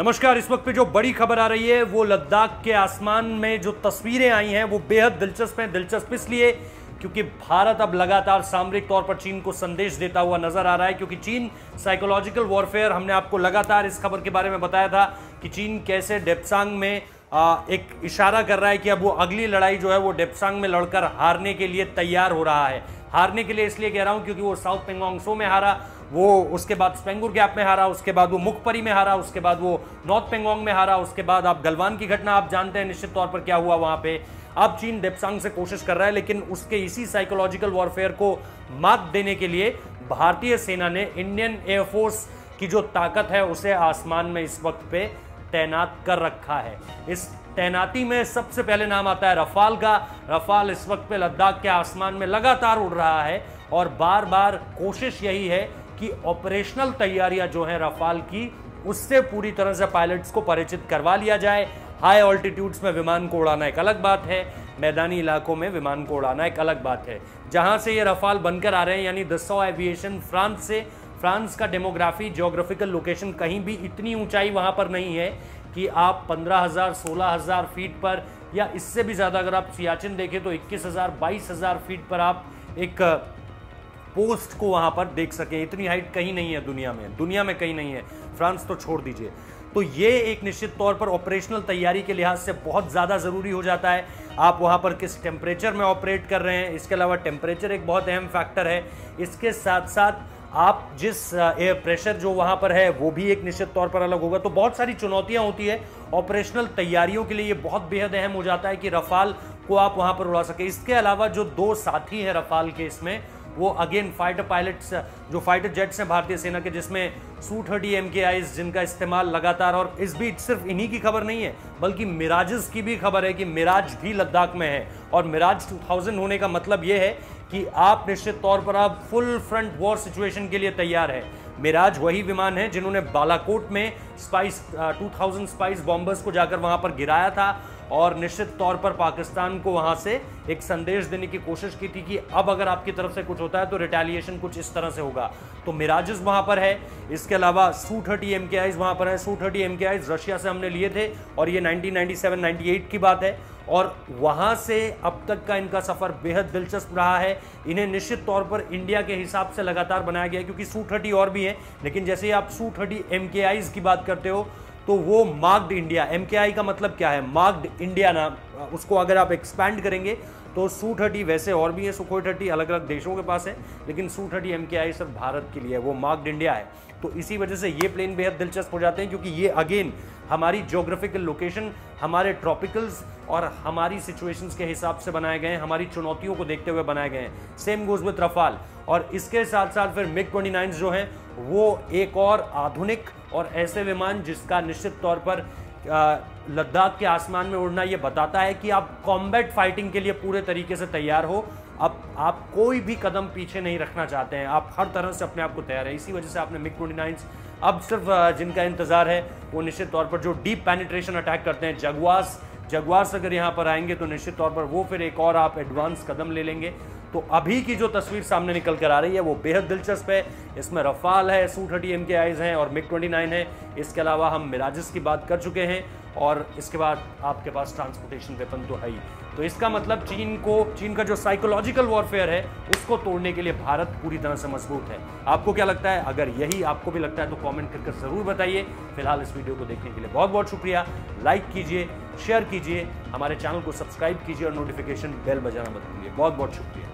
नमस्कार। इस वक्त पे जो बड़ी खबर आ रही है वो लद्दाख के आसमान में जो तस्वीरें आई हैं वो बेहद दिलचस्प हैं। दिलचस्प इसलिए क्योंकि भारत अब लगातार सामरिक तौर पर चीन को संदेश देता हुआ नजर आ रहा है, क्योंकि चीन साइकोलॉजिकल वॉरफेयर, हमने आपको लगातार इस खबर के बारे में बताया था कि चीन कैसे डेप्सांग में एक इशारा कर रहा है कि अब वो अगली लड़ाई जो है वो डेप्सांग में लड़कर हारने के लिए तैयार हो रहा है। हारने के लिए इसलिए कह रहा हूं क्योंकि वो साउथ पेंगोंग सो में हारा, वो उसके बाद स्पेंगुर गैप में हारा, उसके बाद वो मुखपरी में हारा, उसके बाद वो नॉर्थ पेंगोंग में हारा, उसके बाद आप गलवान की घटना आप जानते हैं निश्चित तौर पर क्या हुआ वहां पे। अब चीन डेप्सांग से कोशिश कर रहा है, लेकिन उसके इसी साइकोलॉजिकल वॉरफेयर को मात देने के लिए भारतीय सेना ने इंडियन एयरफोर्स की जो ताकत है उसे आसमान में इस वक्त पे तैनात कर रखा है। इस तैनाती में सबसे पहले नाम आता है रफाल का। रफाल इस वक्त पे लद्दाख के आसमान में लगातार उड़ रहा है और बार बार कोशिश यही है कि ऑपरेशनल तैयारियां जो हैं रफाल की उससे पूरी तरह से पायलट्स को परिचित करवा लिया जाए। हाई ऑल्टीट्यूड्स में विमान को उड़ाना एक अलग बात है, मैदानी इलाकों में विमान को उड़ाना एक अलग बात है। जहां से ये रफाल बनकर आ रहे हैं यानी दस्सौ एविएशन फ्रांस से, फ्रांस का डेमोग्राफी जियोग्राफिकल लोकेशन कहीं भी इतनी ऊंचाई वहां पर नहीं है कि आप 15,000 16,000 फीट पर या इससे भी ज़्यादा, अगर आप सियाचिन देखें तो 21,000 22,000 फीट पर आप एक पोस्ट को वहां पर देख सकें। इतनी हाइट कहीं नहीं है दुनिया में कहीं नहीं है, फ्रांस तो छोड़ दीजिए। तो ये एक निश्चित तौर पर ऑपरेशनल तैयारी के लिहाज से बहुत ज़्यादा ज़रूरी हो जाता है। आप वहां पर किस टेम्परेचर में ऑपरेट कर रहे हैं, इसके अलावा टेम्परेचर एक बहुत अहम फैक्टर है। इसके साथ साथ आप जिस एयर प्रेशर जो वहां पर है वो भी एक निश्चित तौर पर अलग होगा। तो बहुत सारी चुनौतियां होती है ऑपरेशनल तैयारियों के लिए। ये बहुत बेहद अहम हो जाता है कि रफाल को आप वहां पर उड़ा सके। इसके अलावा जो दो साथी हैं रफाल के, इसमें वो अगेन फाइटर पायलट्स, जो फाइटर जेट्स हैं भारतीय सेना के, जिसमें Su-30 MKIs जिनका इस्तेमाल लगातार, और इस बीच सिर्फ इन्हीं की खबर नहीं है बल्कि मिराजेस की भी खबर है कि मिराज भी लद्दाख में है। और मिराज 2000 होने का मतलब ये है कि आप निश्चित तौर पर आप फुल फ्रंट वॉर सिचुएशन के लिए तैयार है। मिराज वही विमान है जिन्होंने बालाकोट में 2000 स्पाइस बॉम्बर्स को जाकर वहां पर गिराया था और निश्चित तौर पर पाकिस्तान को वहां से एक संदेश देने की कोशिश की थी कि अब अगर आपकी तरफ से कुछ होता है तो रिटेलिएशन कुछ इस तरह से होगा। तो मिराजेस वहां पर है। इसके अलावा Su-30 MKIs वहां पर है। Su-30 MKIs रशिया से हमने लिए थे और ये 1997-98 की बात है और वहां से अब तक का इनका सफर बेहद दिलचस्प रहा है। इन्हें निश्चित तौर पर इंडिया के हिसाब से लगातार बनाया गया है, क्योंकि Su-30 और भी है, लेकिन जैसे ही आप Su-30 MKIs की बात करते हो तो वो मार्क्ड इंडिया, MKI का मतलब क्या है, मार्क्ड इंडिया नाम, उसको अगर आप एक्सपैंड करेंगे तो Su-30 वैसे और भी है, Sukhoi 30 अलग अलग देशों के पास है, लेकिन Su-30 MKI सिर्फ भारत के लिए है, वो मार्क्ड इंडिया है। तो इसी वजह से ये प्लेन बेहद दिलचस्प हो जाते हैं, क्योंकि ये अगेन हमारी ज्योग्राफिकल लोकेशन, हमारे ट्रॉपिकल्स और हमारी सिचुएशंस के हिसाब से बनाए गए हैं, हमारी चुनौतियों को देखते हुए बनाए गए हैं। Same goes with Rafale. और इसके साथ साथ फिर MiG-29 जो हैं वो एक और आधुनिक और ऐसे विमान जिसका निश्चित तौर पर लद्दाख के आसमान में उड़ना ये बताता है कि आप कॉम्बैट फाइटिंग के लिए पूरे तरीके से तैयार हो। अब आप कोई भी कदम पीछे नहीं रखना चाहते हैं, आप हर तरह से अपने आप को तैयार है। इसी वजह से आपने MiG-29 अब सिर्फ जिनका इंतजार है वो निश्चित तौर पर जो डीप पेनिट्रेशन अटैक करते हैं, जगुआर्स अगर यहाँ पर आएंगे तो निश्चित तौर पर वो फिर एक और आप एडवांस कदम ले लेंगे। तो अभी की जो तस्वीर सामने निकल कर आ रही है वो बेहद दिलचस्प है। इसमें रफाल है, Su-30 MKIs हैं और MiG-29 है। इसके अलावा हम मिराजेस की बात कर चुके हैं और इसके बाद आपके पास ट्रांसपोर्टेशन वेपन तो है ही। तो इसका मतलब चीन का जो साइकोलॉजिकल वॉरफेयर है उसको तोड़ने के लिए भारत पूरी तरह से मजबूत है। आपको क्या लगता है? अगर यही आपको भी लगता है तो कमेंट करके जरूर बताइए। फिलहाल इस वीडियो को देखने के लिए बहुत बहुत शुक्रिया। लाइक कीजिए, शेयर कीजिए, हमारे चैनल को सब्सक्राइब कीजिए और नोटिफिकेशन बेल बजाना मत भूलिए। बहुत बहुत शुक्रिया।